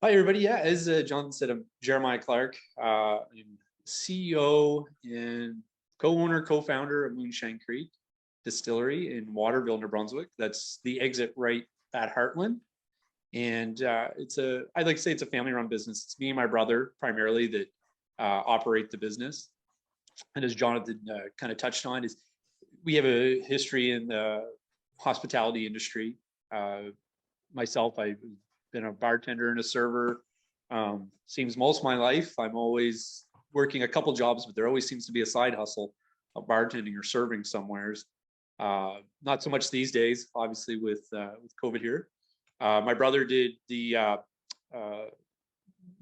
Hi, everybody. Yeah, as John said, I'm Jeremiah Clark. I'm CEO and co-owner, co-founder of Moonshine Creek Distillery in Waterville, New Brunswick. That's the exit right at Heartland. And I'd like to say it's a family-run business. It's me and my brother primarily that operate the business. And as Jonathan kind of touched on, is we have a history in the hospitality industry. Myself, I've been a bartender and a server. Seems most of my life, I'm always working a couple jobs, but there always seems to be a side hustle of bartending or serving somewheres. Not so much these days, obviously with COVID here. My brother did the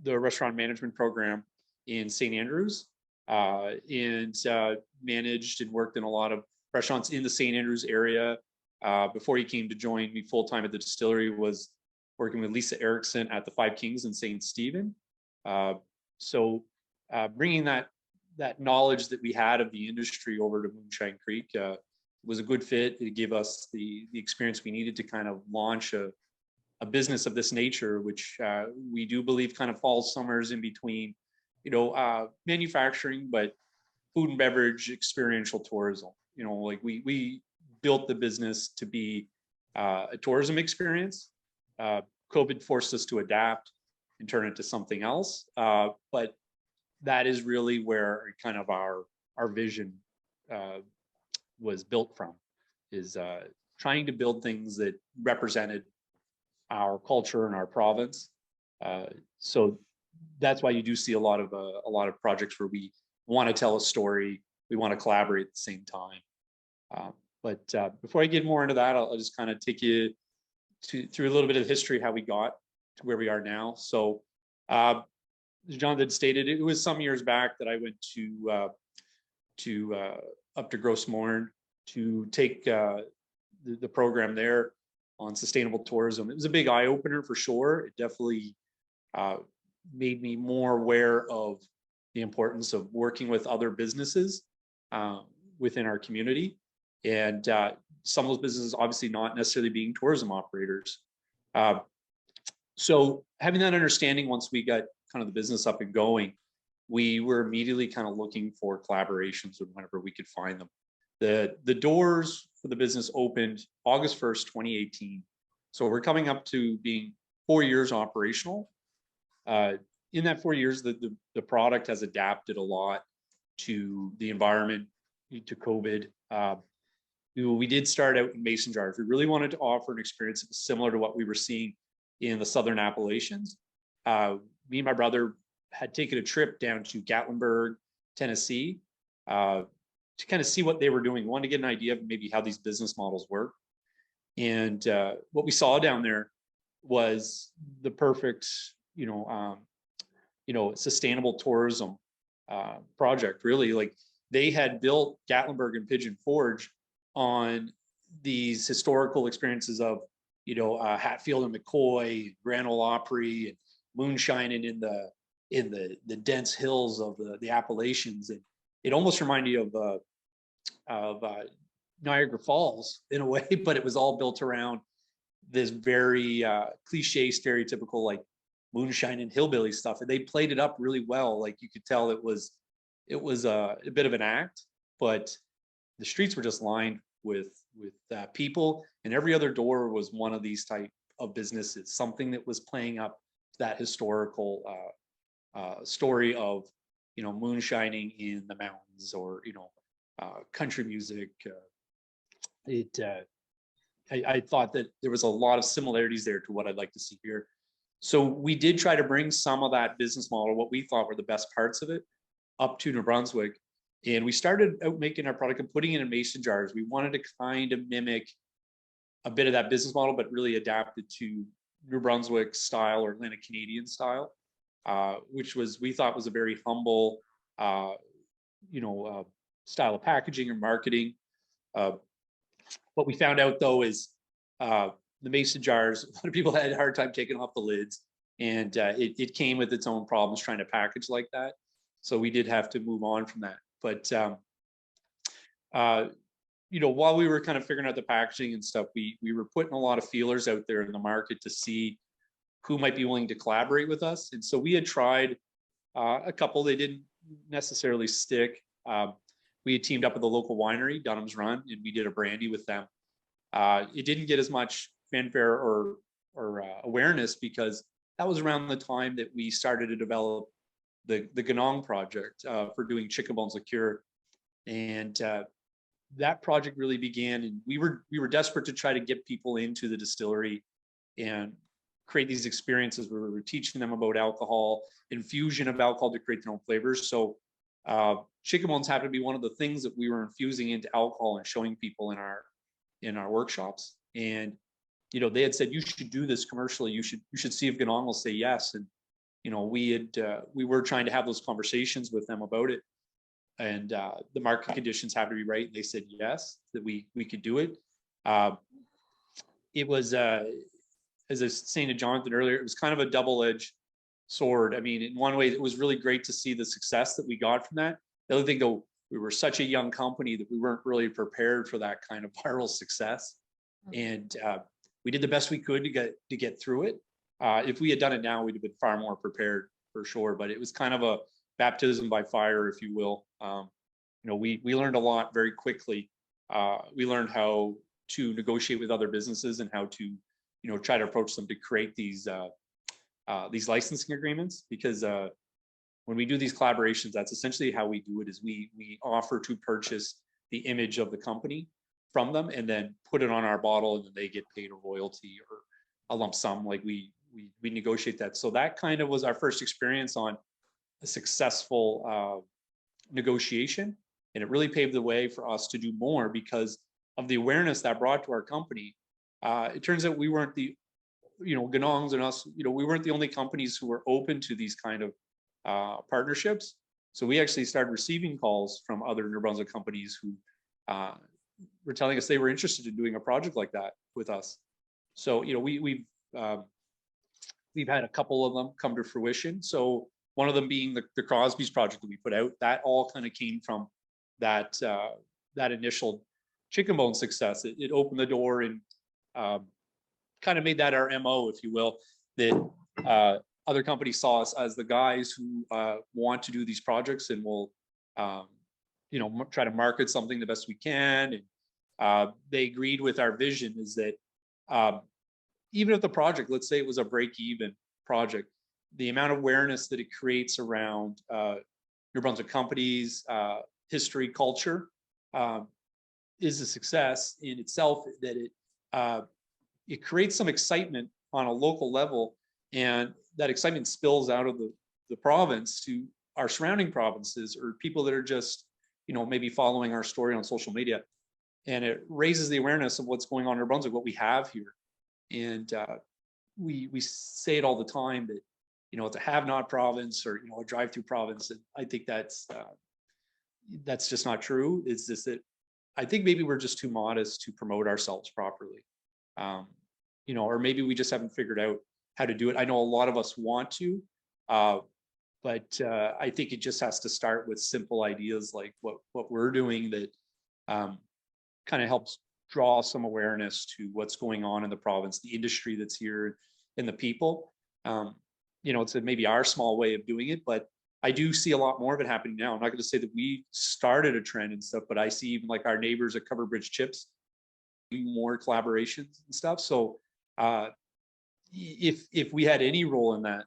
restaurant management program in St. Andrews and managed and worked in a lot of restaurants in the St. Andrews area. Before he came to join me full-time at the distillery, was working with Lisa Erickson at the Five Kings in St. Stephen. Bringing that knowledge that we had of the industry over to Moonshine Creek was a good fit. It gave us the experience we needed to kind of launch a business of this nature, which we do believe kind of falls somewhere in between, manufacturing, but food and beverage, experiential tourism. Like we built the business to be a tourism experience. COVID forced us to adapt and turn it to something else. But that is really where kind of our vision was built from, is trying to build things that represented our culture and our province. So that's why you do see a lot of projects where we want to tell a story, we want to collaborate at the same time. But before I get more into that, I'll just kind of take you through a little bit of history, how we got to where we are now. So as Jonathan stated, it was some years back that I went up to Gros Morne to take the program there on sustainable tourism. It was a big eye opener for sure. It definitely made me more aware of the importance of working with other businesses within our community. And some of those businesses obviously not necessarily being tourism operators. So having that understanding, once we got kind of the business up and going, we were immediately kind of looking for collaborations whenever we could find them. The doors for the business opened August 1st, 2018. So we're coming up to being 4 years operational. In that 4 years, the product has adapted a lot to the environment, to COVID. We did start out in mason jars. We really wanted to offer an experience that was similar to what we were seeing in the Southern Appalachians. Me and my brother had taken a trip down to Gatlinburg, Tennessee, to kind of see what they were doing. We wanted to get an idea of maybe how these business models work. And what we saw down there was the perfect, sustainable tourism project. Really, like they had built Gatlinburg and Pigeon Forge on these historical experiences of, Hatfield and McCoy, Grand Ole Opry, and moonshining in the dense hills of the Appalachians. And it almost reminded you of Niagara Falls in a way, but it was all built around this very cliche, stereotypical like moonshine and hillbilly stuff. And they played it up really well. Like you could tell it was a bit of an act, but the streets were just lined with people, and every other door was one of these type of businesses, something that was playing up that historical story of, moonshining in the mountains, or, country music. I thought that there was a lot of similarities there to what I'd like to see here. So we did try to bring some of that business model, what we thought were the best parts of it, up to New Brunswick. And we started out making our product and putting it in mason jars. We wanted to kind of mimic a bit of that business model, but really adapt it to New Brunswick style or Atlantic Canadian style, which we thought was a very humble, style of packaging or marketing. What we found out though is the mason jars, a lot of people had a hard time taking off the lids, and it came with its own problems trying to package like that. So we did have to move on from that. But while we were kind of figuring out the packaging and stuff, we were putting a lot of feelers out there in the market to see who might be willing to collaborate with us. And so we had tried a couple, they didn't necessarily stick. We had teamed up with a local winery, Dunham's Run, and we did a brandy with them. It didn't get as much fanfare or awareness because that was around the time that we started to develop the Ganong project for doing chicken bones liqueur. And that project really began, and we were desperate to try to get people into the distillery and create these experiences where we were teaching them about alcohol, infusion of alcohol to create their own flavors. So chicken bones happened to be one of the things that we were infusing into alcohol and showing people in our workshops. And they had said, you should do this commercially. You should see if Ganong will say yes. And we were trying to have those conversations with them about it. And the market conditions had to be right. And they said yes, that we could do it. It was, as I was saying to Jonathan earlier, it was kind of a double-edged sword. I mean, in one way, it was really great to see the success that we got from that. The other thing, though, we were such a young company that we weren't really prepared for that kind of viral success. And we did the best we could to get through it. If we had done it now, we'd have been far more prepared for sure. But it was kind of a baptism by fire, if you will. We learned a lot very quickly. We learned how to negotiate with other businesses and how to, try to approach them to create these licensing agreements. Because when we do these collaborations, that's essentially how we do it. Is we offer to purchase the image of the company from them and then put it on our bottle, and then they get paid a royalty or a lump sum. Like we negotiate that. So that kind of was our first experience on a successful negotiation, and it really paved the way for us to do more because of the awareness that brought to our company. It turns out we weren't the, Ganongs and us, we weren't the only companies who were open to these kind of partnerships. So we actually started receiving calls from other New Brunswick companies who were telling us they were interested in doing a project like that with us. So we've had a couple of them come to fruition. So one of them being the Crosby's project that we put out. That all kind of came from that initial chicken bone success. It opened the door and kind of made that our MO, if you will, that other companies saw us as the guys who want to do these projects and will try to market something the best we can. And they agreed with our vision is that even if the project, let's say it was a break-even project, the amount of awareness that it creates around New Brunswick companies, history, culture, is a success in itself. That it creates some excitement on a local level, and that excitement spills out of the province to our surrounding provinces or people that are just maybe following our story on social media, and it raises the awareness of what's going on in New Brunswick, what we have here. And we say it all the time that it's a have-not province or a drive-through province. And I think that's just not true. It's just that I think maybe we're just too modest to promote ourselves properly, or maybe we just haven't figured out how to do it. I know a lot of us want to, but I think it just has to start with simple ideas like what we're doing that kind of helps draw some awareness to what's going on in the province, the industry that's here, and the people. It's maybe our small way of doing it, but I do see a lot more of it happening now. I'm not going to say that we started a trend and stuff, but I see even like our neighbors at Covered Bridge Chips doing more collaborations and stuff. So if we had any role in that,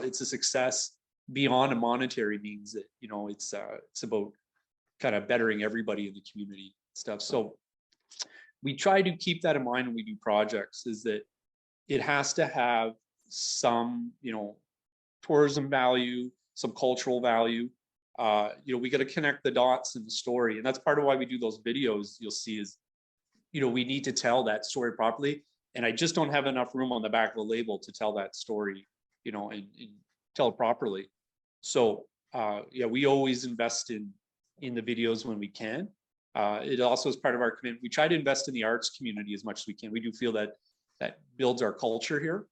it's a success beyond a monetary means that, it's about kind of bettering everybody in the community stuff. So we try to keep that in mind when we do projects, is that it has to have some, tourism value, some cultural value. We got to connect the dots in the story. And that's part of why we do those videos. You'll see is, we need to tell that story properly. And I just don't have enough room on the back of the label to tell that story, and tell it properly. So we always invest in the videos when we can. It also is part of our commitment. We try to invest in the arts community as much as we can. We do feel that builds our culture here.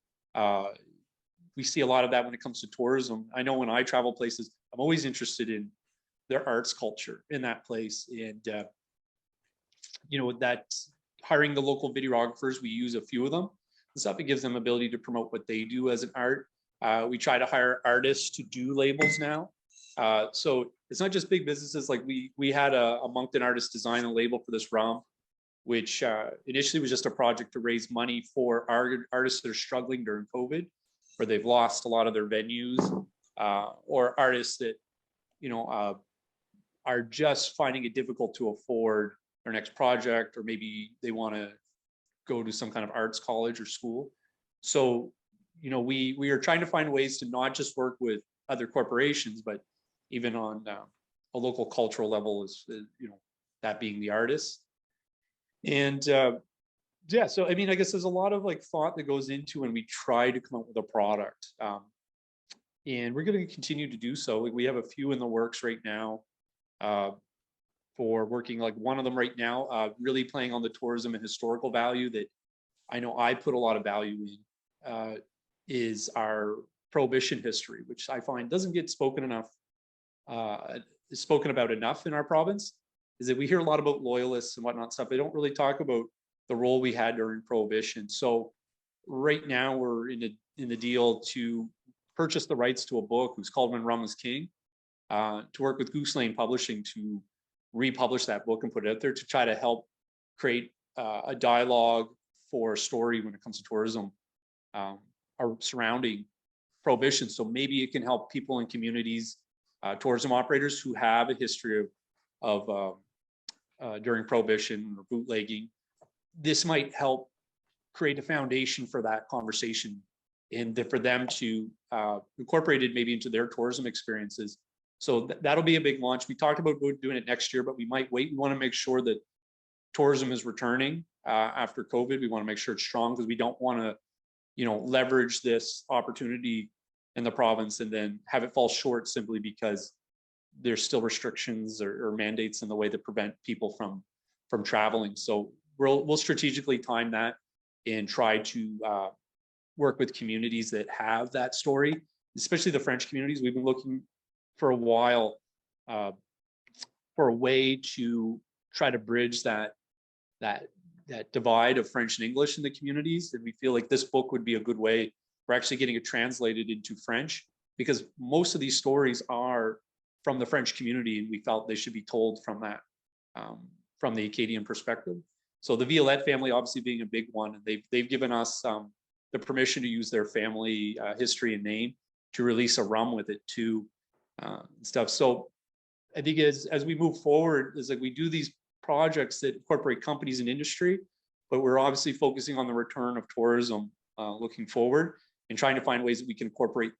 We see a lot of that when it comes to tourism. I know when I travel places, I'm always interested in their arts culture in that place. And, that hiring the local videographers, we use a few of them. and stuff. It gives them ability to promote what they do as an art. We try to hire artists to do labels now. So it's not just big businesses. Like we had a Moncton artist design a label for this rum, which initially was just a project to raise money for artists that are struggling during COVID, where they've lost a lot of their venues, or artists that, are just finding it difficult to afford their next project, or maybe they want to go to some kind of arts college or school. So, we are trying to find ways to not just work with other corporations, but even on a local cultural level, is that being the artist. And yeah, so I mean, I guess there's a lot of like thought that goes into when we try to come up with a product, and we're going to continue to do so. We have a few in the works right now, for working, like one of them right now, really playing on the tourism and historical value that I know I put a lot of value in, is our Prohibition history, which I find doesn't get spoken about enough in our province. Is that we hear a lot about loyalists and whatnot stuff. They don't really talk about the role we had during Prohibition. So right now we're in the deal to purchase the rights to a book who's called When Rum Was King, to work with Goose Lane Publishing to republish that book and put it out there to try to help create a dialogue for a story when it comes to tourism, surrounding Prohibition. So maybe it can help people in communities, tourism operators who have a history of during Prohibition or bootlegging. This might help create a foundation for that conversation, and for them to incorporate it maybe into their tourism experiences. So that'll be a big launch. We talked about doing it next year, but we might wait. We want to make sure that tourism is returning after COVID. We want to make sure it's strong, because we don't want to, leverage this opportunity in the province and then have it fall short simply because there's still restrictions or mandates in the way that prevent people from traveling. So we'll strategically time that and try to work with communities that have that story, especially the French communities. We've been looking for a while for a way to try to bridge that divide of French and English in the communities. And we feel like this book would be a good way for actually getting it translated into French, because most of these stories are from the French community, and we felt they should be told from that, from the Acadian perspective. So the Violette family obviously being a big one, and they've given us the permission to use their family history and name to release a rum with it too, and stuff. So I think as we move forward, is like we do these projects that incorporate companies and industry, but we're obviously focusing on the return of tourism looking forward, and trying to find ways that we can incorporate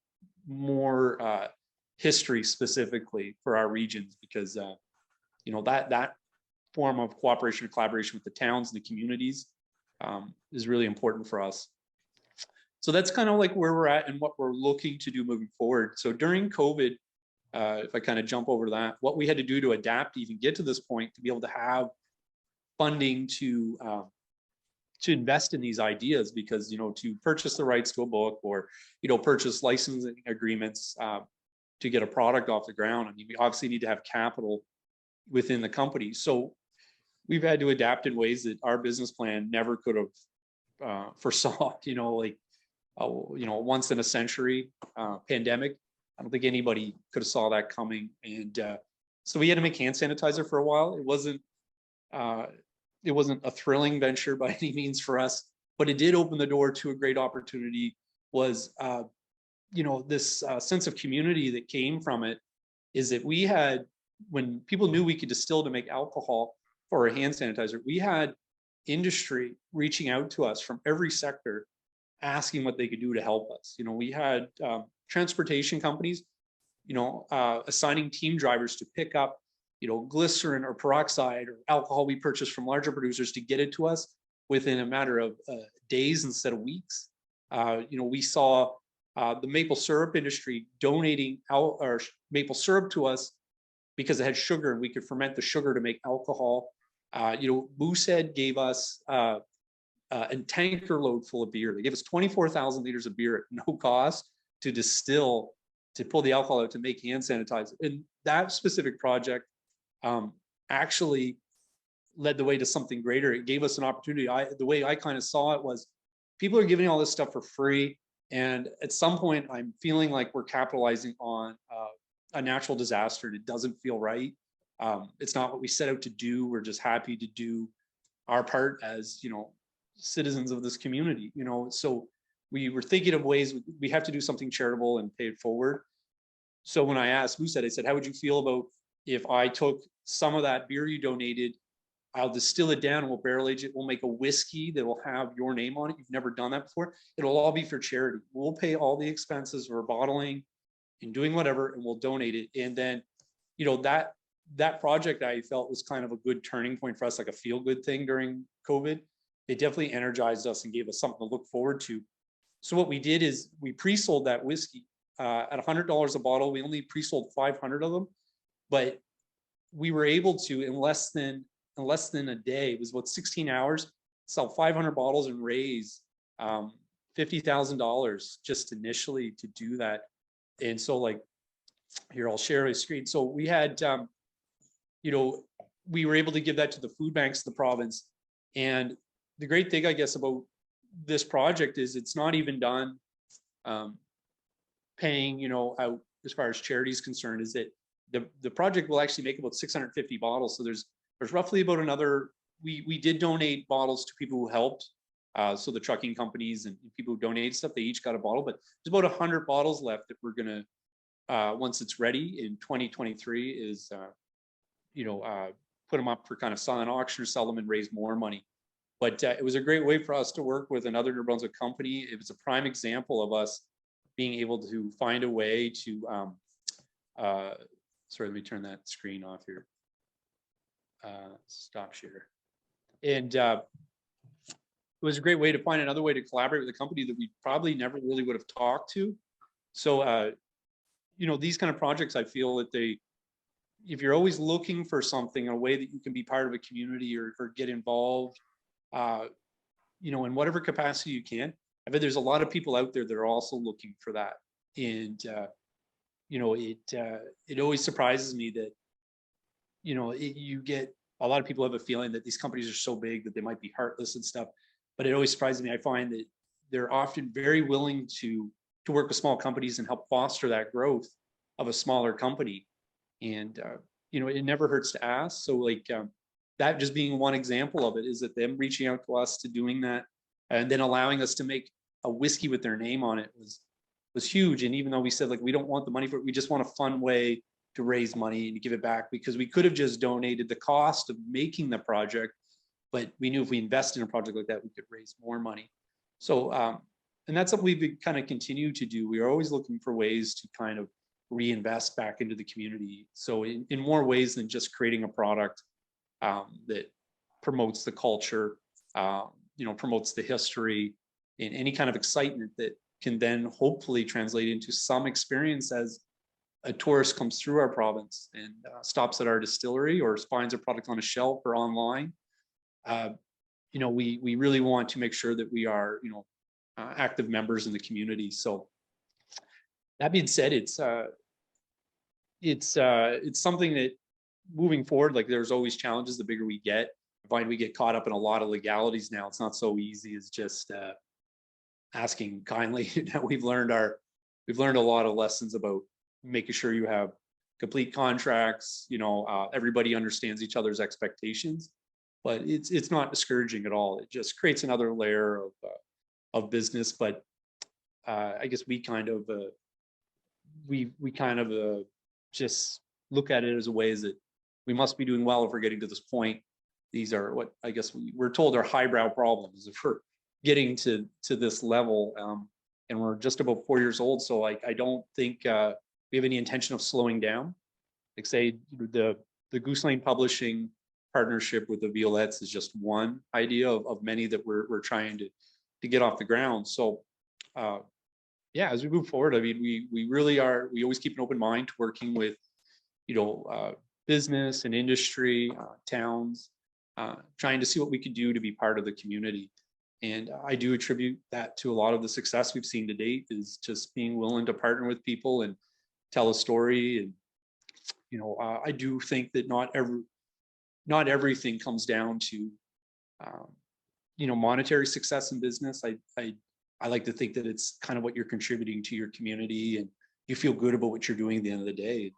more history specifically for our regions, because that form of cooperation and collaboration with the towns and the communities is really important for us. So that's kind of like where we're at and what we're looking to do moving forward. So during COVID, if I kind of jump over to that, what we had to do to adapt to even get to this point, to be able to have funding to invest in these ideas, because to purchase the rights to a book, or purchase licensing agreements to get a product off the ground, I mean, we obviously need to have capital within the company. So we've had to adapt in ways that our business plan never could have foresaw. Once in a century pandemic. I don't think anybody could have saw that coming. And so we had to make hand sanitizer for a while. It wasn't a thrilling venture by any means for us, but it did open the door to a great opportunity. Was this sense of community that came from it, is that we had, when people knew we could distill to make alcohol for a hand sanitizer, we had industry reaching out to us from every sector, asking what they could do to help us. We had transportation companies, assigning team drivers to pick up, glycerin or peroxide or alcohol we purchased from larger producers to get it to us within a matter of days instead of weeks. We saw the maple syrup industry donating our maple syrup to us because it had sugar and we could ferment the sugar to make alcohol. Moosehead gave us a tanker load full of beer. They gave us 24,000 liters of beer at no cost to distill, to pull the alcohol out to make hand sanitizer. And that specific project actually led the way to something greater. It gave us an opportunity. The way I kind of saw it was, people are giving all this stuff for free. And at some point, I'm feeling like we're capitalizing on a natural disaster. It doesn't feel right. It's not what we set out to do. We're just happy to do our part as, you know, citizens of this community, you know. So we were thinking of ways we have to do something charitable and pay it forward. So when I asked Moosehead, I said, how would you feel about if I took some of that beer you donated, I'll distill it down and we'll barrel age it. We'll make a whiskey that will have your name on it. You've never done that before. It'll all be for charity. We'll pay all the expenses for bottling and doing whatever, and we'll donate it. And then, you know, that project I felt was kind of a good turning point for us, like a feel good thing during COVID. It definitely energized us and gave us something to look forward to. So what we did is we pre-sold that whiskey at $100 a bottle. We only pre-sold 500 of them, but we were able to, in less than a day, it was about 16 hours, sell 500 bottles and raise $50,000 just initially to do that. And so, like, here, I'll share my screen. So we had, you know, we were able to give that to the food banks of the province. And the great thing, I guess, about this project is it's not even done paying, you know, out as far as charity is concerned, is that the project will actually make about 650 bottles. So there's roughly about another, we did donate bottles to people who helped. So the trucking companies and people who donate stuff, they each got a bottle, but there's about 100 bottles left that we're gonna, once it's ready in 2023 is, you know, put them up for kind of silent auction or sell them and raise more money. But it was a great way for us to work with another New Brunswick company. It was a prime example of us being able to find a way to, sorry, let me turn that screen off here. Stop share. And it was a great way to find another way to collaborate with a company that we probably never really would have talked to. So, you know, these kind of projects, I feel that if you're always looking for something, a way that you can be part of a community or get involved, you know, in whatever capacity you can. I bet there's a lot of people out there that are also looking for that. And, you know, it always surprises me that, you know, you get a lot of people have a feeling that these companies are so big that they might be heartless and stuff. But it always surprises me. I find that they're often very willing to work with small companies and help foster that growth of a smaller company. And, you know, it never hurts to ask. So like that just being one example of it is that them reaching out to us to doing that and then allowing us to make a whiskey with their name on it was huge. And even though we said, like, we don't want the money for it, we just want a fun way to raise money and to give it back, because we could have just donated the cost of making the project, but we knew if we invested in a project like that, we could raise more money. So, and that's what we've kind of continued to do. We are always looking for ways to kind of reinvest back into the community. So in more ways than just creating a product that promotes the culture, you know, promotes the history and any kind of excitement that can then hopefully translate into some experience as a tourist comes through our province and stops at our distillery or finds a product on a shelf or online. You know, we really want to make sure that we are, you know, active members in the community. So that being said, it's something that moving forward, like, there's always challenges the bigger we get. I find we get caught up in a lot of legalities now. It's not so easy as just asking kindly. We've learned a lot of lessons about making sure you have complete contracts, you know, everybody understands each other's expectations, but it's not discouraging at all. It just creates another layer of business. But I guess we kind of just look at it as a ways that we must be doing well if we're getting to this point. These are what I guess we're told are highbrow problems if we're getting to this level, and we're just about 4 years old. So like, I don't think we have any intention of slowing down. Like, say, the Goose Lane Publishing partnership with the Violettes is just one idea of many that we're trying to get off the ground. So yeah, as we move forward, I mean, we really are, we always keep an open mind to working with, you know, business and industry, towns, trying to see what we could do to be part of the community. And I do attribute that to a lot of the success we've seen to date, is just being willing to partner with people and tell a story. And, you know, I do think that not everything comes down to, monetary success in business. I like to think that it's kind of what you're contributing to your community, and you feel good about what you're doing at the end of the day.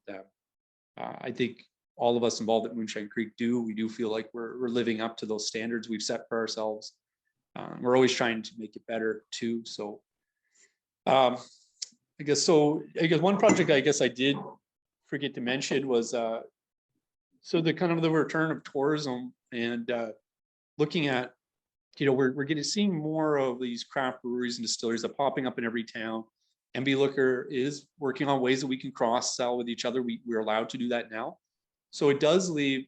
I think all of us involved at Moonshine Creek we do feel like we're living up to those standards we've set for ourselves. We're always trying to make it better too. So I guess one project I guess I did forget to mention was so the kind of the return of tourism, and looking at, we're getting seeing more of these craft breweries and distilleries that popping up in every town. MB Liquor is working on ways that we can cross sell with each other. We're allowed to do that now. So it does leave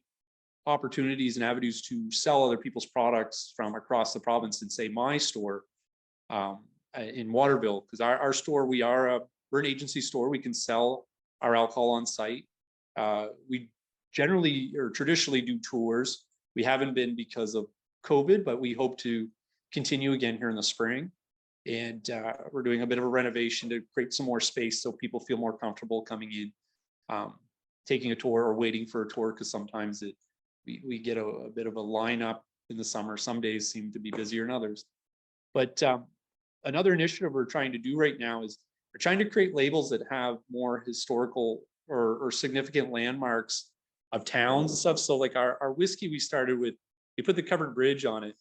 opportunities and avenues to sell other people's products from across the province and say my store in Waterville, because our store, we're an agency store. We can sell our alcohol on site. We generally or traditionally do tours. We haven't been because of COVID, but we hope to continue again here in the spring. And we're doing a bit of a renovation to create some more space so people feel more comfortable coming in, taking a tour or waiting for a tour, because sometimes we get a bit of a lineup in the summer. Some days seem to be busier than others. But another initiative we're trying to do right now is we're trying to create labels that have more historical or significant landmarks of towns and stuff. So like our whiskey we started with, we put the covered bridge on it.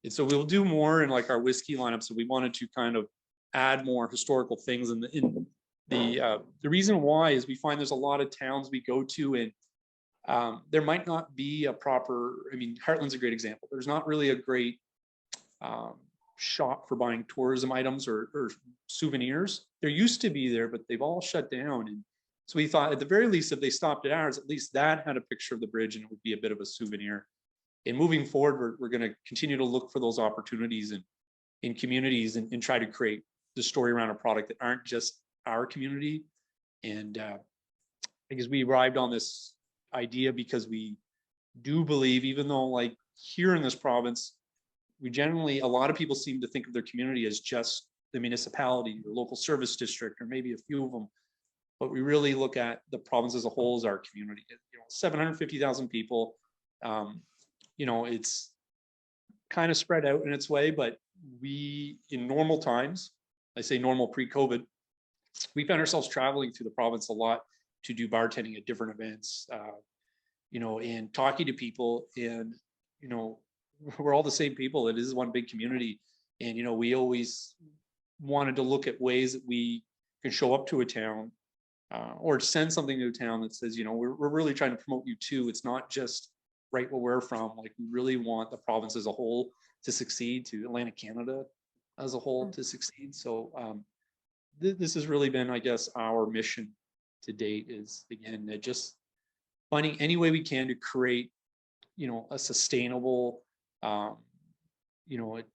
And so we'll do more in like our whiskey lineup. So we wanted to kind of add more historical things. And the reason why is we find there's a lot of towns we go to, and there might not be a proper, Heartland's a great example. There's not really a great shop for buying tourism items or souvenirs. There used to be there, but they've all shut down. And so we thought at the very least, if they stopped at ours, at least that had a picture of the bridge and it would be a bit of a souvenir. And moving forward, we're going to continue to look for those opportunities in communities and try to create the story around a product that aren't just our community. And I guess we arrived on this idea because we do believe, even though like here in this province, a lot of people seem to think of their community as just the municipality or local service district, or maybe a few of them. But we really look at the province as a whole as our community. 750,000 people. It's kind of spread out in its way, but in normal times, I say normal pre-COVID, we found ourselves traveling through the province a lot to do bartending at different events, and talking to people, and, we're all the same people. It is one big community. And, we always wanted to look at ways that we can show up to a town or send something to a town that says, we're really trying to promote you too. It's not just right where we're from. Like, we really want the province as a whole to succeed, to Atlantic Canada as a whole to succeed. So this has really been, I guess, our mission to date, is again just finding any way we can to create, a sustainable, a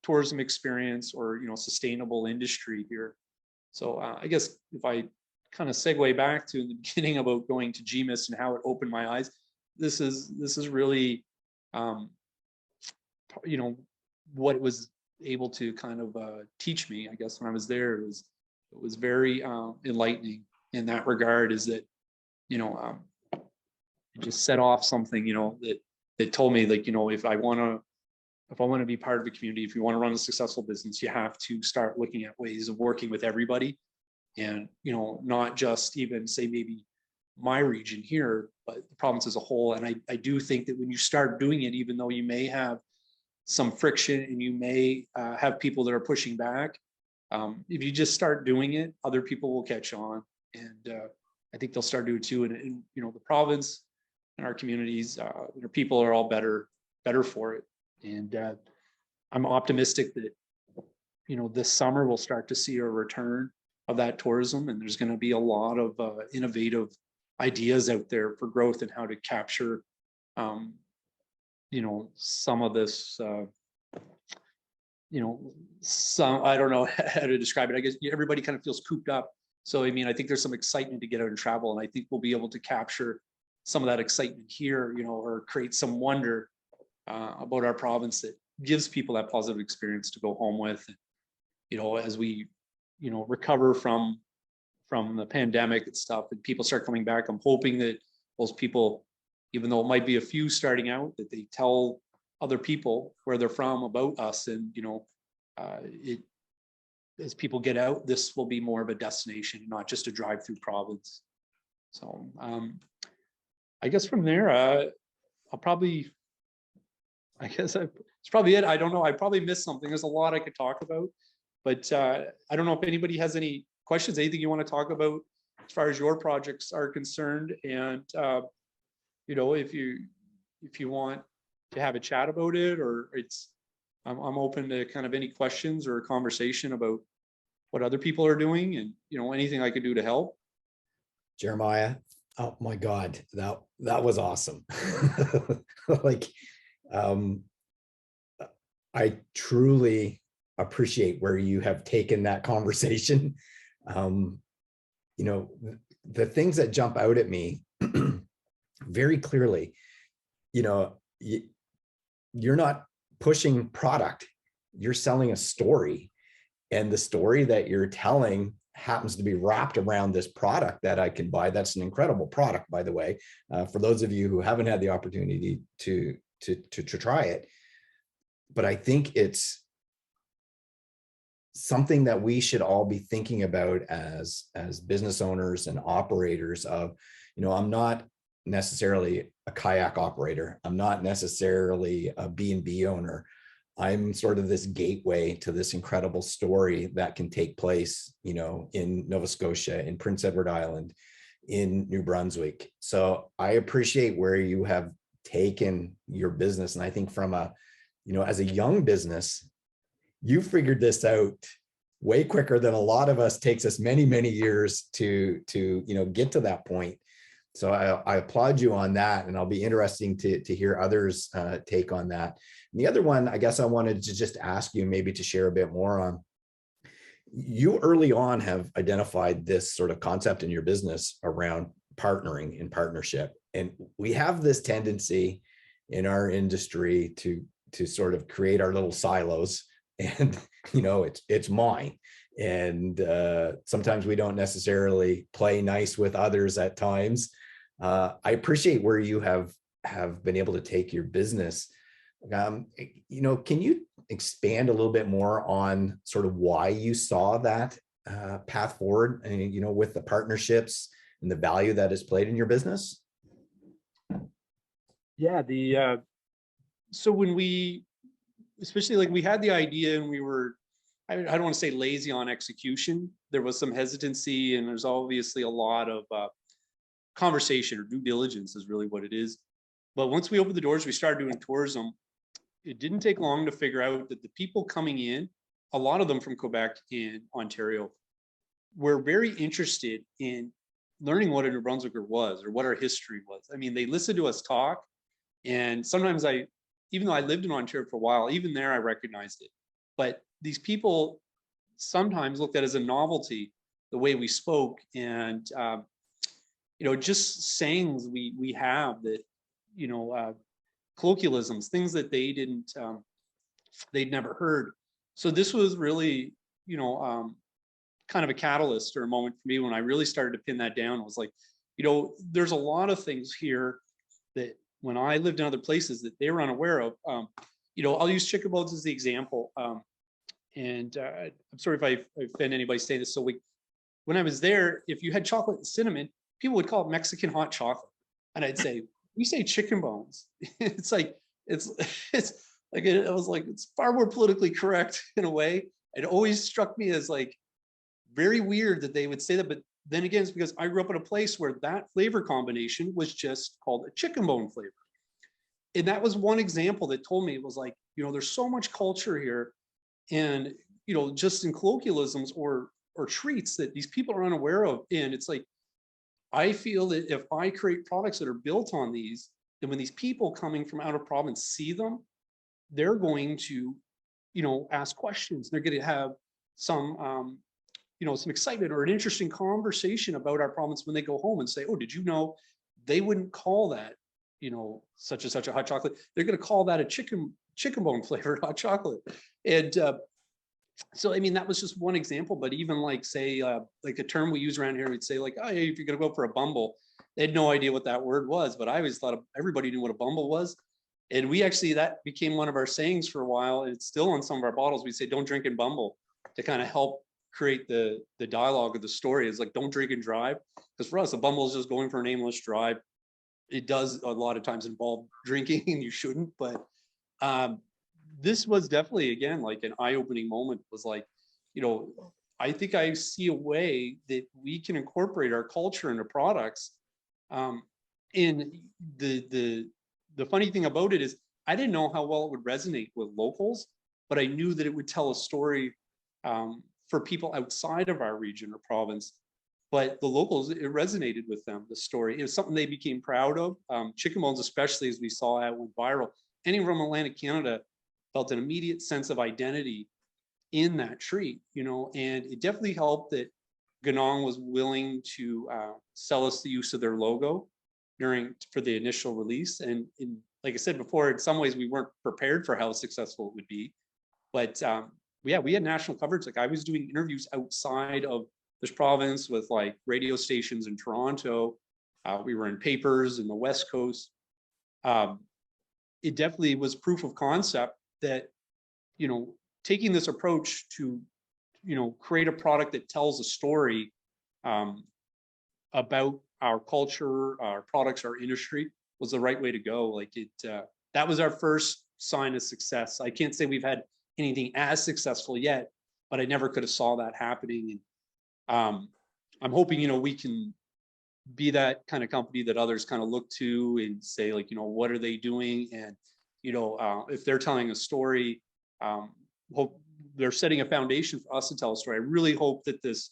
tourism experience, or sustainable industry here. So I guess if I kind of segue back to the beginning about going to GMIST and how it opened my eyes, this is really, what it was able to kind of teach me. I guess when I was there, it was very enlightening in that regard. Is that it just set off something that told me, like, if I want to be part of the community, if you want to run a successful business, you have to start looking at ways of working with everybody, and not just even say maybe my region here, but the province as a whole. And I do think that when you start doing it, even though you may have some friction and you may have people that are pushing back, if you just start doing it, other people will catch on, and I think they'll start doing it too. And the province and our communities, people are all better for it. And I'm optimistic that this summer we'll start to see a return of that tourism, and there's going to be a lot of innovative ideas out there for growth and how to capture some of this some, I don't know how to describe it. I guess everybody kind of feels cooped up. So I think there's some excitement to get out and travel, and I think we'll be able to capture some of that excitement here, or create some wonder about our province that gives people that positive experience to go home with. As we recover from the pandemic and stuff, and people start coming back, I'm hoping that those people, even though it might be a few starting out, that they tell other people where they're from about us. And, you know, as people get out, this will be more of a destination, not just a drive-through province. So I guess from there, I'll probably, I guess it's probably it. I don't know. I probably missed something. There's a lot I could talk about, but I don't know if anybody has any questions, anything you want to talk about as far as your projects are concerned. And, you know, if you want to have a chat about it, or I'm open to kind of any questions or conversation about what other people are doing, and, you know, anything I could do to help. Jeremiah, oh my God, that was awesome. Like, I truly appreciate where you have taken that conversation. You know, the things that jump out at me very clearly, you know, you're not pushing product, you're selling a story. And the story that you're telling happens to be wrapped around this product that I can buy. That's an incredible product, by the way, for those of you who haven't had the opportunity to try it. But I think it's something that we should all be thinking about as business owners and operators of, you know, I'm not necessarily a kayak operator. I'm not necessarily a B&B owner. I'm sort of this gateway to this incredible story that can take place, you know, in Nova Scotia, in Prince Edward Island, in New Brunswick. So I appreciate where you have taken your business. And I think from a, you know, as a young business, you figured this out way quicker than a lot of us. Takes us many, many years to you know, get to that point. So I applaud you on that, and I'll be interesting to hear others take on that. And the other one, I guess I wanted to just ask you maybe to share a bit more on. You early on have identified this sort of concept in your business around partnering and partnership, and we have this tendency in our industry to sort of create our little silos, and you know, it's mine. And sometimes we don't necessarily play nice with others at times. I appreciate where you have been able to take your business. You know, can you expand a little bit more on sort of why you saw that path forward, and, you know, with the partnerships and the value that is played in your business? Yeah, so when we, especially like we had the idea and we were, I don't want to say lazy on execution. There was some hesitancy, and there's obviously a lot of conversation, or due diligence is really what it is. But once we opened the doors, we started doing tourism. It didn't take long to figure out that the people coming in, a lot of them from Quebec and Ontario, were very interested in learning what a New Brunswicker was, or what our history was. I mean, they listened to us talk, and sometimes even though I lived in Ontario for a while, even there I recognized it. But these people sometimes looked at it as a novelty, the way we spoke, and you know, just sayings we have that, you know, colloquialisms, things that they didn't, they'd never heard. So this was really, you know, kind of a catalyst or a moment for me when I really started to pin that down. It was like, you know, there's a lot of things here that when I lived in other places that they were unaware of. You know, I'll use chicken bones as the example. And I'm sorry if I offend anybody saying this. So when I was there, if you had chocolate and cinnamon, people would call it Mexican hot chocolate. And I'd say, we say chicken bones. It's like, it's like, I was like, it's far more politically correct in a way. It always struck me as like very weird that they would say that. But then again, it's because I grew up in a place where that flavor combination was just called a chicken bone flavor. And that was one example that told me, it was like, you know, there's so much culture here, and, you know, just in colloquialisms or treats that these people are unaware of. And it's like, I feel that if I create products that are built on these, then when these people coming from out of province see them, they're going to, you know, ask questions. They're going to have some, you know, some excitement or an interesting conversation about our province when they go home and say, oh, did you know they wouldn't call that, you know, such and such a hot chocolate. They're going to call that a chicken bone flavored hot chocolate. And so, I mean, that was just one example, but even like, say, like a term we use around here, we'd say like, oh, hey, if you're going to go for a bumble, they had no idea what that word was, but I always thought everybody knew what a bumble was. And we actually, that became one of our sayings for a while. It's still on some of our bottles. We say, don't drink and bumble, to kind of help create the dialogue of the story. Is like, don't drink and drive. Because for us, a bumble is just going for an aimless drive. It does a lot of times involve drinking, and you shouldn't. But this was definitely, again, like an eye-opening moment. Was like, I think I see a way that we can incorporate our culture into products. In the funny thing about it is, I didn't know how well it would resonate with locals, but I knew that it would tell a story for people outside of our region or province. But the locals, it resonated with them, the story. It was something they became proud of. Chicken bones, especially, as we saw, it went viral. Anyone from Atlantic Canada felt an immediate sense of identity in that treat, and it definitely helped that Ganong was willing to sell us the use of their logo for the initial release. And like I said before, in some ways we weren't prepared for how successful it would be. But we had national coverage. Like, I was doing interviews outside of this province with like radio stations in Toronto. We were in papers in the West Coast. It definitely was proof of concept that, taking this approach to, create a product that tells a story about our culture, our products, our industry, was the right way to go. Like, that was our first sign of success. I can't say we've had anything as successful yet, but I never could have saw that happening. And I'm hoping, we can be that kind of company that others kind of look to and say, like, what are they doing? And, if they're telling a story, hope they're setting a foundation for us to tell a story. I really hope that this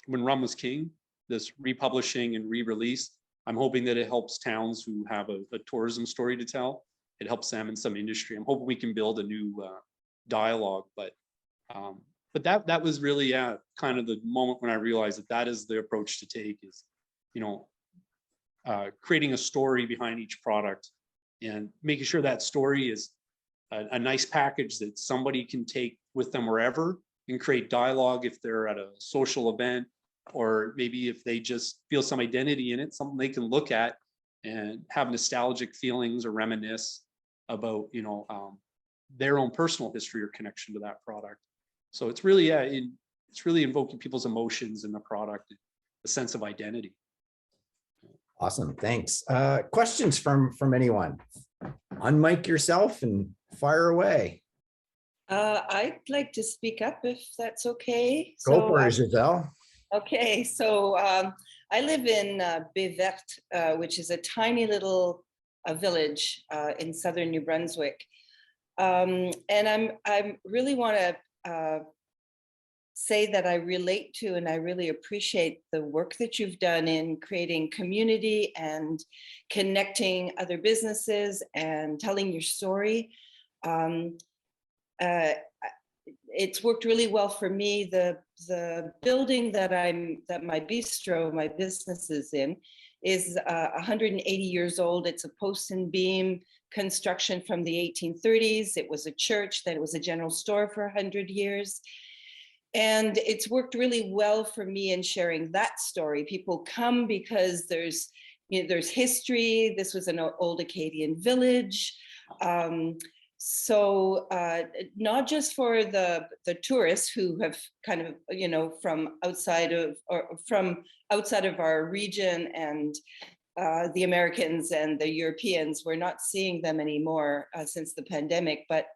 When Rum Was King, this republishing and re-release, I'm hoping that it helps towns who have a tourism story to tell. It helps them in some industry. I'm hoping we can build a new dialogue. But that was really kind of the moment when I realized that is the approach to take, is creating a story behind each product and making sure that story is a nice package that somebody can take with them wherever and create dialogue if they're at a social event, or maybe if they just feel some identity in it, something they can look at and have nostalgic feelings or reminisce about, their own personal history or connection to that product. So it's really, it's really invoking people's emotions in the product, a sense of identity. Awesome, thanks. Questions from anyone? Unmic yourself and fire away. I'd like to speak up if that's okay. Go for it, Giselle. Okay, so I live in Bévert, which is a tiny little village in southern New Brunswick, and I really want to say that I relate to and I really appreciate the work that you've done in creating community and connecting other businesses and telling your story. It's worked really well for me. The building that my bistro, my business is in, is 180 years old. It's a post and beam construction from the 1830s. It was a church, then it was a general store for 100 years. And it's worked really well for me in sharing that story. People come because there's history. This was an old Acadian village. So not just for the tourists who have kind of, from outside of our region, and the Americans and the Europeans, we're not seeing them anymore since the pandemic, but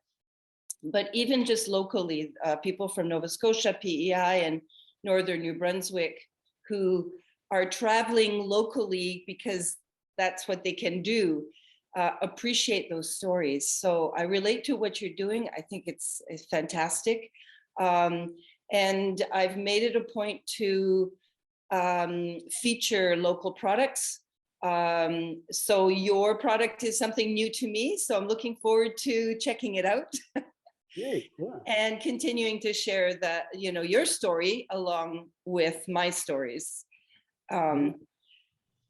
even just locally, people from Nova Scotia, PEI, and Northern New Brunswick who are traveling locally because that's what they can do, appreciate those stories. So I relate to what you're doing. I think it's fantastic. And I've made it a point to feature local products. So your product is something new to me, so I'm looking forward to checking it out. Great, yeah. And continuing to share that, your story along with my stories. I'm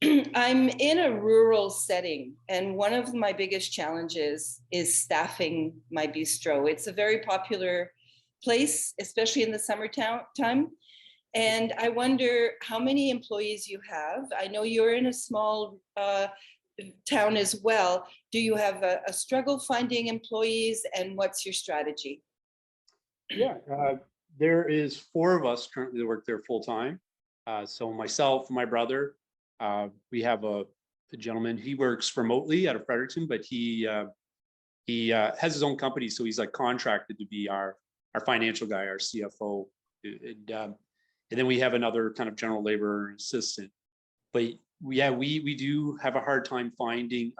in a rural setting, and one of my biggest challenges is staffing my bistro. It's a very popular place, especially in the summertime. And I wonder how many employees you have. I know you're in a small town as well. Do you have a struggle finding employees, and what's your strategy? Yeah, there is 4 of us currently that work there full time. So myself, my brother, we have a gentleman. He works remotely out of Fredericton, but he has his own company, so he's like contracted to be our financial guy, our CFO, and then we have another kind of general labor assistant. But we do have a hard time finding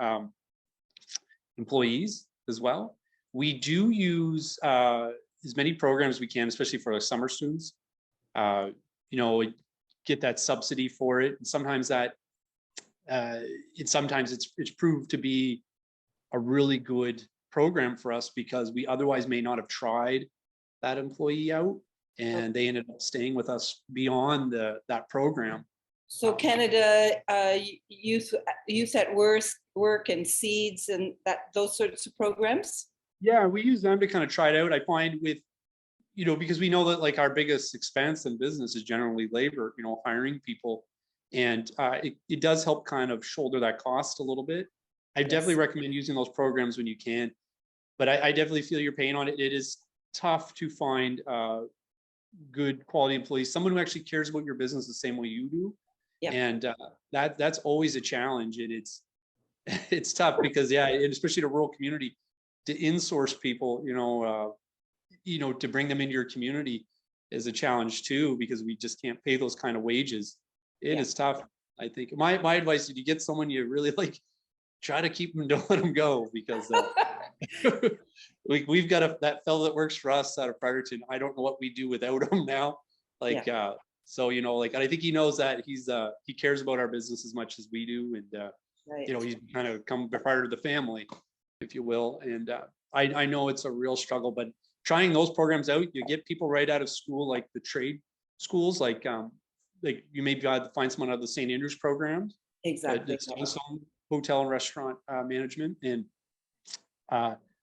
employees as well. We do use as many programs we can, especially for our summer students. Get that subsidy for it, and sometimes it's proved to be a really good program for us because we otherwise may not have tried that employee out, and they ended up staying with us beyond that program. So Canada youth at work and seeds and those sorts of programs. Yeah, we use them to kind of try it out. I find with, because we know that like our biggest expense in business is generally labor, hiring people. And it does help kind of shoulder that cost a little bit. I definitely recommend using those programs when you can. But I definitely feel your pain on it. It is tough to find good quality employees, someone who actually cares about your business the same way you do. Yeah. And that's always a challenge. And it's tough because, especially in a rural community, to insource people, to bring them into your community is a challenge too, because we just can't pay those kind of wages. It is tough. I think my advice, if you get someone you really like, try to keep them, don't let them go, because we've got that fellow that works for us out of Fredericton. I don't know what we do without him now. So, and I think he knows that he cares about our business as much as we do. And, he's kind of come part of the family, if you will. And I know it's a real struggle, but trying those programs out, you get people right out of school, like the trade schools, like you may be able to find someone out of the St. Andrews programs. Exactly. It's some hotel and restaurant management, and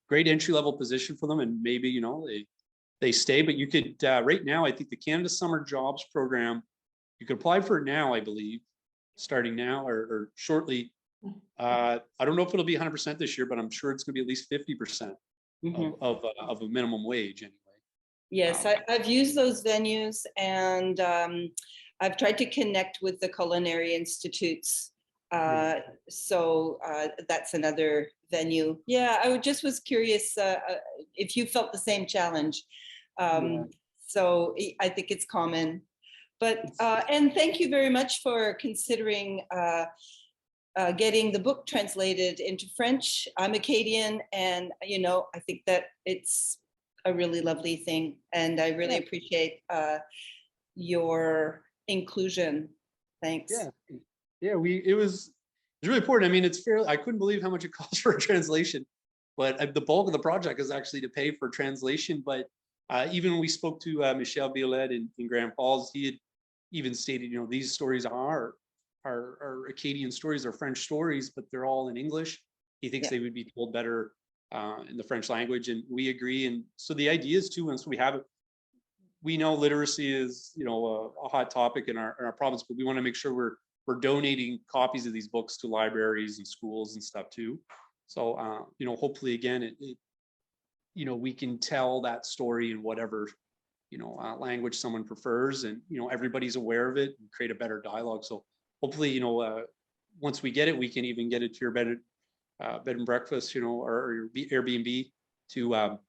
great entry level position for them. And maybe, they stay, but you could, right now, I think the Canada Summer Jobs Program, you could apply for it now, I believe, starting now or shortly. I don't know if it'll be 100% this year, but I'm sure it's going to be at least 50% of a minimum wage anyway. Yes, I've used those venues, and I've tried to connect with the culinary institutes. So that's another venue. Yeah, I was curious if you felt the same challenge. So I think it's common. But and thank you very much for considering getting the book translated into French. I'm Acadian, and I think that it's a really lovely thing, and I really appreciate your inclusion. Thanks. Yeah, it was really important. I mean, it's fair. I couldn't believe how much it costs for a translation, but the bulk of the project is actually to pay for translation. But even when we spoke to Michel Violette in Grand Falls, he had even stated, these stories are Acadian stories, are French stories, but they're all in English. He thinks they would be told better in the French language, and we agree. And so the idea is too, once we have it, we know literacy is a hot topic in our province, but we want to make sure we're donating copies of these books to libraries and schools and stuff too. So hopefully again we can tell that story in whatever language someone prefers, and everybody's aware of it, and create a better dialogue. So hopefully once we get it, we can even get it to your bed and breakfast, or your Airbnb to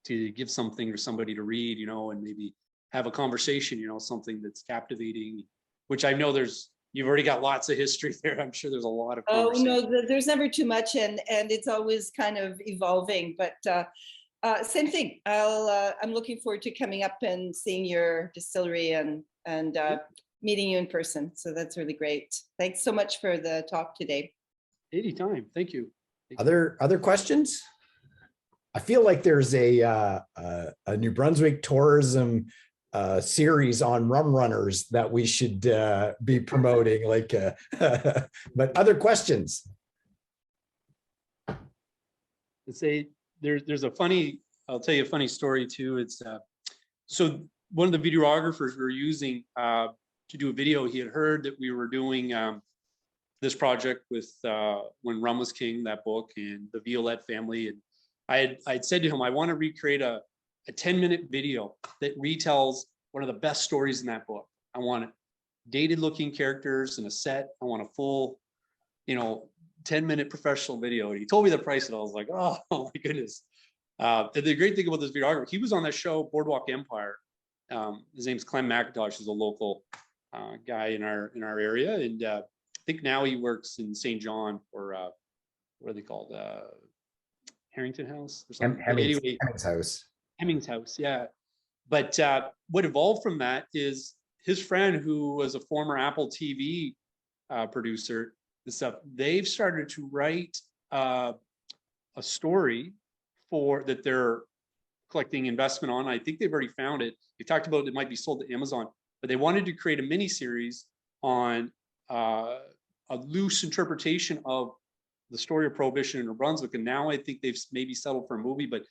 to give something for somebody to read, and maybe have a conversation, something that's captivating, which I know you've already got lots of history there. I'm sure there's a lot of conversation. Oh no, there's never too much, and it's always kind of evolving, but same thing. I'm looking forward to coming up and seeing your distillery and meeting you in person. So that's really great. Thanks so much for the talk today. Anytime. Thank you. Other questions? I feel like there's a New Brunswick tourism series on rum runners that we should be promoting. But other questions? Let's say there's I'll tell you a funny story too. It's so one of the videographers we were using to do a video, he had heard that we were doing this project with when rum was king, that book, and the Violette family. And I'd said to him, I want to recreate a 10-minute video that retells one of the best stories in that book. I want dated looking characters in a set. I want a full, 10-minute professional video. And he told me the price, and I was like, oh my goodness. And the great thing about this videographer, he was on that show, Boardwalk Empire. His name's Clem McIntosh. He's a local guy in our area. And I think now he works in St. John, or what are they called? Harrington House or something. Hemmings House. Hemmings House, yeah. But what evolved from that is his friend, who was a former Apple TV producer and stuff, they've started to write a story that they're collecting investment on. I think they've already found it. They talked about it might be sold to Amazon, but they wanted to create a mini series on a loose interpretation of the story of Prohibition in New Brunswick. And now I think they've maybe settled for a movie, but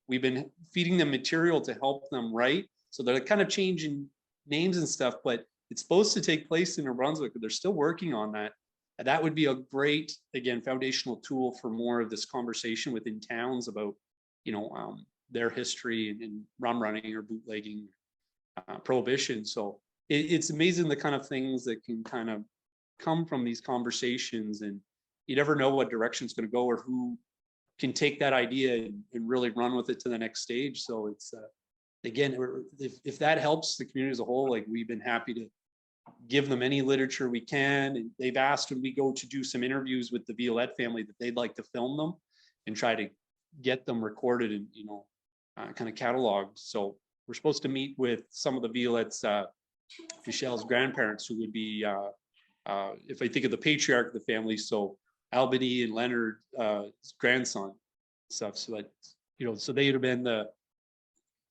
we've been feeding them material to help them write. So they're kind of changing names and stuff, but it's supposed to take place in New Brunswick, but they're still working on that. And that would be a great, again, foundational tool for more of this conversation within towns about, their history and rum running or bootlegging, prohibition. So it's amazing the kind of things that can kind of come from these conversations, and you never know what direction it's going to go or who can take that idea and really run with it to the next stage. So it's, again, if that helps the community as a whole, like, we've been happy to give them any literature we can. And they've asked when we go to do some interviews with the Violette family that they'd like to film them and try to get them recorded and, kind of cataloged. So we're supposed to meet with some of the Violette's, Michelle's grandparents, who would be, if I think of the patriarch of the family, so Albany and Leonard, grandson stuff. So that, so they would have been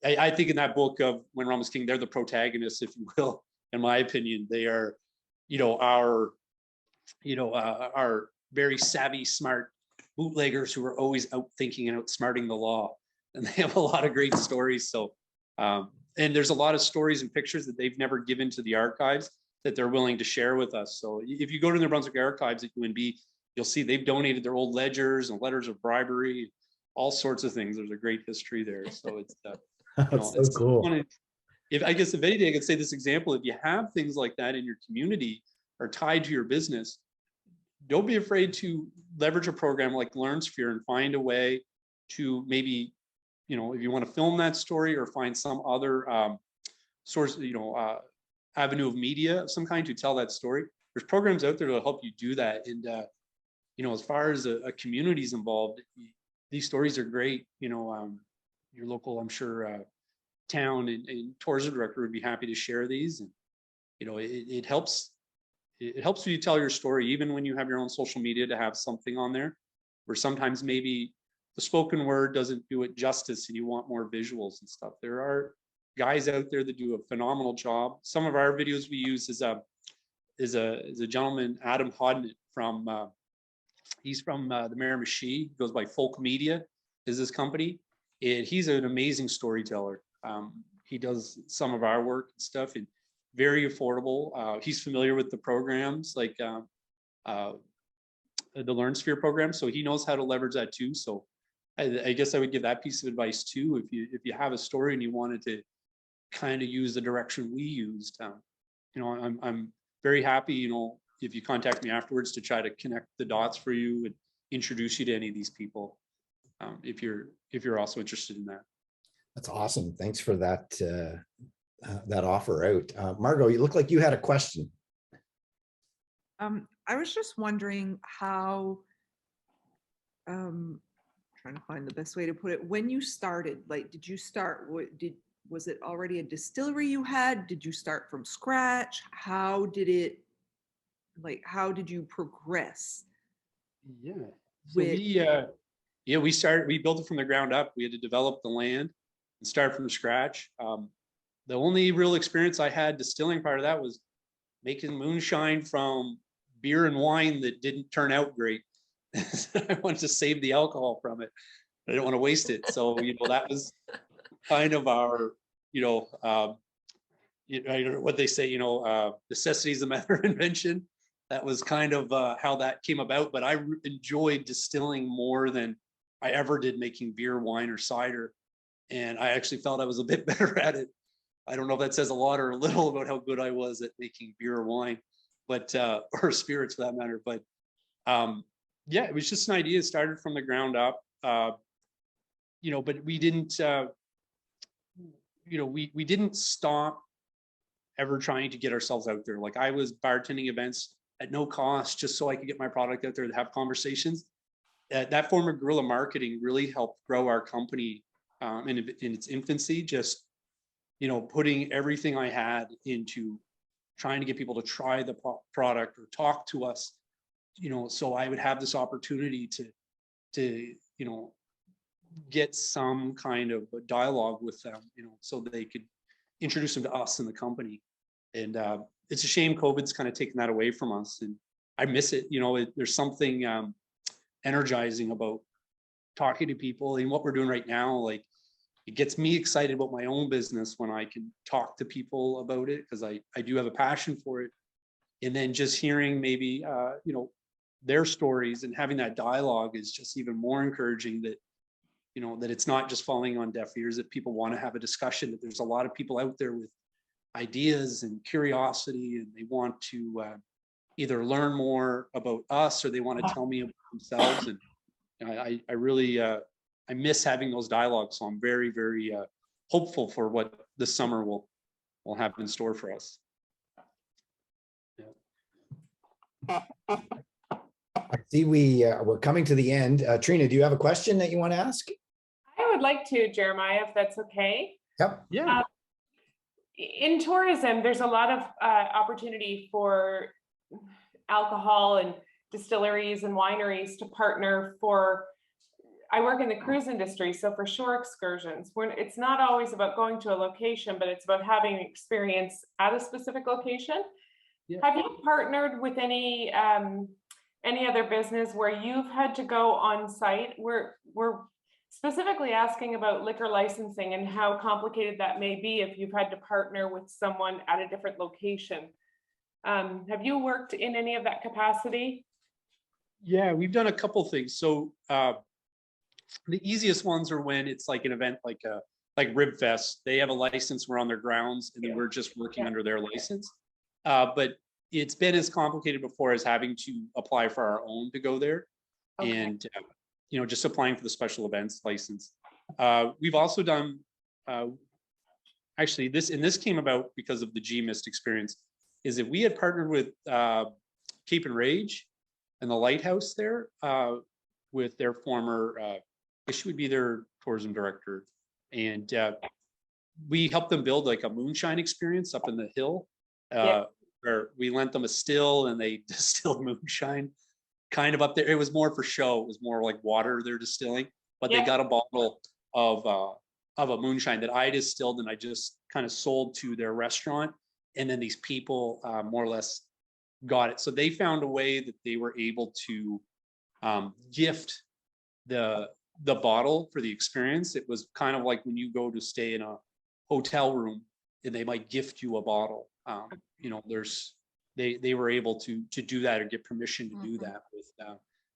I think in that book of When Rum Was King, they're the protagonists, if you will. In my opinion, they are, our very savvy, smart bootleggers who are always out thinking and outsmarting the law. And they have a lot of great stories. So, and there's a lot of stories and pictures that they've never given to the archives that they're willing to share with us. So if you go to the Brunswick Archives at UNB, you'll see they've donated their old ledgers and letters of bribery, all sorts of things. There's a great history there. So it's, That's so cool. If anything, I could say this example, if you have things like that in your community or tied to your business, don't be afraid to leverage a program like LearnSphere and find a way to maybe, if you want to film that story or find some other source, avenue of media of some kind to tell that story. There's programs out there that will help you do that. And, as far as a community is involved, these stories are great. Your local, I'm sure, town and tourism director would be happy to share these. And, it helps you tell your story, even when you have your own social media, to have something on there where sometimes maybe the spoken word doesn't do it justice and you want more visuals and stuff. There are guys out there that do a phenomenal job. Some of our videos we use is a gentleman, Adam Hodnett, from he's from the Miramichi, goes by Folk Media is his company, and he's an amazing storyteller. He does some of our work and stuff, and very affordable. He's familiar with the programs like the LearnSphere program, so he knows how to leverage that too. So I guess I would give that piece of advice too. If you have a story and you wanted to kind of use the direction we used, I'm very happy, if you contact me afterwards to try to connect the dots for you and introduce you to any of these people, if you're also interested in that. That's awesome. Thanks for that that offer out. Margot, you look like you had a question. I was just wondering how, trying to find the best way to put it. When you started, like, did you start, was it already a distillery you had? Did you start from scratch? How did you progress? Yeah. So we built it from the ground up. We had to develop the land and start from scratch. The only real experience I had distilling part of that was making moonshine from beer and wine that didn't turn out great. I wanted to save the alcohol from it. I didn't want to waste it. So, that was kind of our, what they say, necessity is the mother of invention. that was kind of how that came about. But I enjoyed distilling more than I ever did making beer, wine, or cider. And I actually felt I was a bit better at it. I don't know if that says a lot or a little about how good I was at making beer or wine, but or spirits for that matter. But yeah, it was just an idea. It started from the ground up, you know, but we didn't, you know, we didn't stop ever trying to get ourselves out there. Like I was bartending events at no cost just so I could get my product out there to have conversations. That form of guerrilla marketing really helped grow our company in its infancy. Just, you know, putting everything I had into trying to get people to try the product or talk to us, you know, so I would have this opportunity to, you know, get some kind of a dialogue with them, you know, so they could introduce them to us in the company. And it's a shame COVID's kind of taken that away from us, and I miss it. You know, there's something energizing about talking to people, and what we're doing right now, like it gets me excited about my own business when I can talk to people about it, because I do have a passion for it. And then just hearing maybe, you know, their stories and having that dialogue is just even more encouraging, that, you know, that it's not just falling on deaf ears, that people want to have a discussion, that there's a lot of people out there with ideas and curiosity, and they want to either learn more about us or they want to tell me about themselves. And you know, I really, I miss having those dialogues. So I'm very, very hopeful for what this summer will have in store for us. I see we're coming to the end. Trina, do you have a question that you want to ask? I would like to, Jeremiah, if that's okay. Yep. Yeah. In tourism, there's a lot of opportunity for alcohol and distilleries and wineries to partner for, I work in the cruise industry, so for shore excursions, it's not always about going to a location, but it's about having experience at a specific location. Yeah. Have you partnered with any other business where you've had to go on site? We're specifically asking about liquor licensing and how complicated that may be if you've had to partner with someone at a different location. Have you worked in any of that capacity? Yeah, we've done a couple things. So the easiest ones are when it's like an event like Rib Fest. They have a license, we're on their grounds, and then we're just working under their license. But it's been as complicated before as having to apply for our own to go there. Okay. And you know, just applying for the special events license. We've also done, actually this came about because of the GMIST experience, is that we had partnered with Cape and Rage and the Lighthouse there with their former, she would be their tourism director. And we helped them build like a moonshine experience up in the hill, where we lent them a still and they distilled moonshine kind of up there. It was more for show. It was more like water they're distilling, but they got a bottle of a moonshine that I distilled and I just kind of sold to their restaurant. And then these people more or less got it. So they found a way that they were able to gift the bottle for the experience. It was kind of like when you go to stay in a hotel room and they might gift you a bottle. You know, they were able to do that or get permission to do that with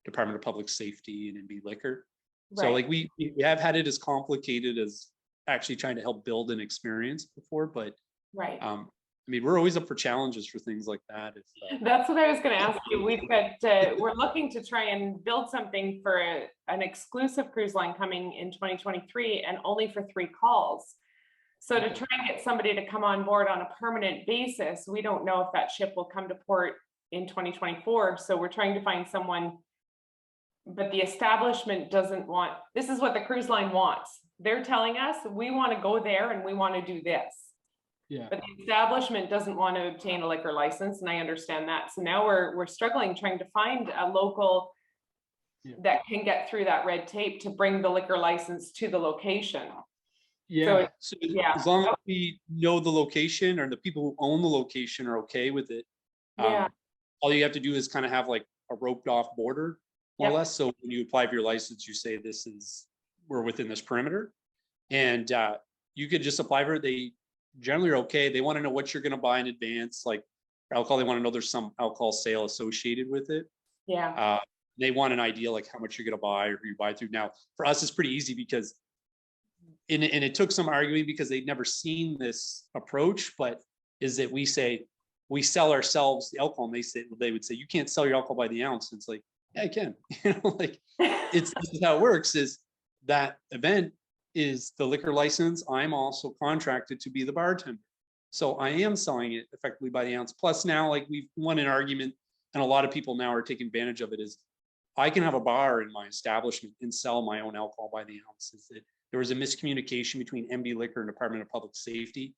Department of Public Safety and NB Liquor. Right. So like we have had it as complicated as actually trying to help build an experience before, but right. I mean, we're always up for challenges for things like that. That's what I was going to ask you. We've got we're looking to try and build something for an exclusive cruise line coming in 2023, and only for 3 calls. So to try and get somebody to come on board on a permanent basis, we don't know if that ship will come to port in 2024. So we're trying to find someone, but the establishment doesn't want, this is what the cruise line wants. They're telling us, we want to go there and we want to do this. Yeah. But the establishment doesn't want to obtain a liquor license, and I understand that. So now we're struggling trying to find a local that can get through that red tape to bring the liquor license to the location. Yeah. So as long as we know the location, or the people who own the location are okay with it, all you have to do is kind of have like a roped off border, more or less. So when you apply for your license, you say we're within this perimeter, and you could just apply for it. They generally are okay. They want to know what you're going to buy in advance. Like alcohol. They want to know there's some alcohol sale associated with it. Yeah. They want an idea like how much you're going to buy or who you buy through. Now, for us, it's pretty easy because, and it took some arguing because they'd never seen this approach, but is that we say, we sell ourselves the alcohol, and they would say, you can't sell your alcohol by the ounce. And it's like, yeah, I can, like this is how it works, is that event is the liquor license. I'm also contracted to be the bartender. So I am selling it effectively by the ounce. Plus now, like we've won an argument, and a lot of people now are taking advantage of it, is I can have a bar in my establishment and sell my own alcohol by the ounce. Is that there was a miscommunication between MD Liquor and Department of Public Safety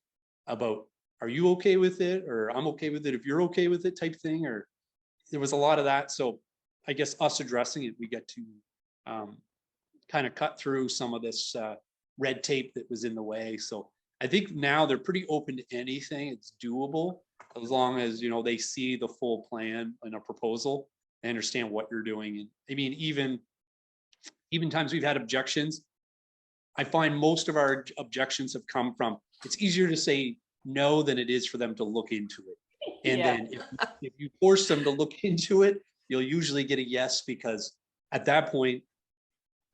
about, are you okay with it? Or I'm okay with it if you're okay with it type thing. Or there was a lot of that. So I guess us addressing it, we get to kind of cut through some of this red tape that was in the way. So I think now they're pretty open to anything. It's doable as long as, you know, they see the full plan and a proposal. They understand what you're doing. And I mean, even times we've had objections, I find most of our objections have come from, it's easier to say no than it is for them to look into it. And Yeah. then if you force them to look into it, you'll usually get a yes, because at that point,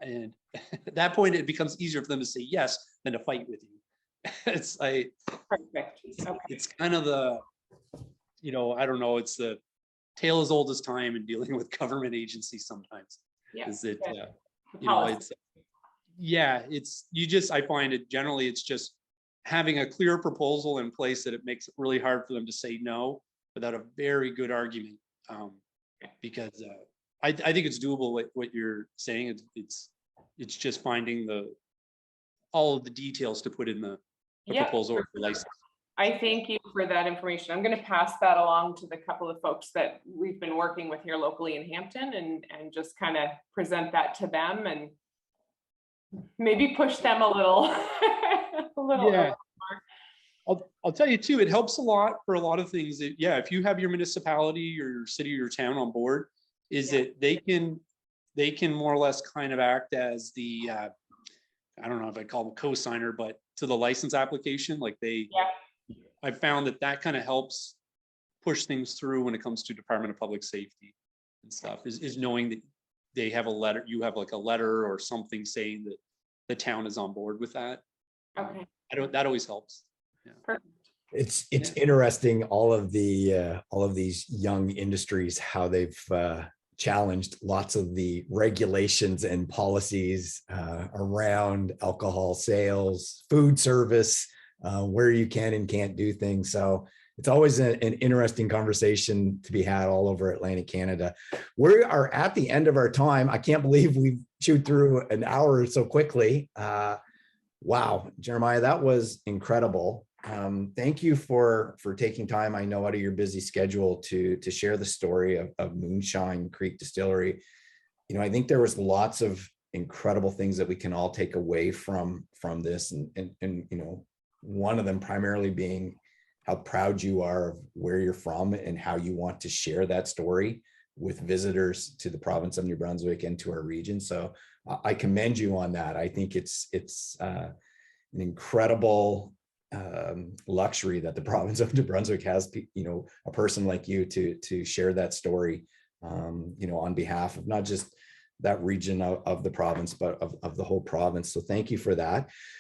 it becomes easier for them to say yes than to fight with you. It's like, Perfect. Okay. it's kind of the, you know, I don't know, it's the tale as old as time in dealing with government agencies sometimes. Yeah. Is it, Yeah. you know, it's, yeah, it's, I find it generally, it's just having a clear proposal in place that it makes it really hard for them to say no without a very good argument. Because I think it's doable, what you're saying. It's just finding all of the details to put in the Yeah. proposal or the license. I thank you for that information. I'm going to pass that along to the couple of folks that we've been working with here locally in Hampton, and just kind of present that to them and maybe push them a little. Yeah. I'll tell you too, it helps a lot for a lot of things. Yeah, if you have your municipality or your city or your town on board, is that they can more or less kind of act as the, I don't know if I call them co-signer, but to the license application, like I found that kind of helps push things through when it comes to Department of Public Safety and stuff, is knowing that they have a letter, you have like a letter or something saying that the town is on board with that. Okay. That always helps. Yeah. Perfect. It's interesting, all of these young industries, how they've challenged lots of the regulations and policies around alcohol sales, food service, where you can and can't do things. So it's always an interesting conversation to be had all over Atlantic Canada. We are at the end of our time. I can't believe we've chewed through an hour so quickly. Wow, Jeremiah, that was incredible. Thank you for taking time, I know, out of your busy schedule to share the story of Moonshine Creek Distillery. You know, I think there was lots of incredible things that we can all take away from this, and you know, one of them primarily being how proud you are of where you're from and how you want to share that story with visitors to the province of New Brunswick and to our region. So I commend you on that. I think it's an incredible luxury that the province of New Brunswick has, you know, a person like you to share that story, you know, on behalf of not just that region of the province, but of the whole province. So thank you for that.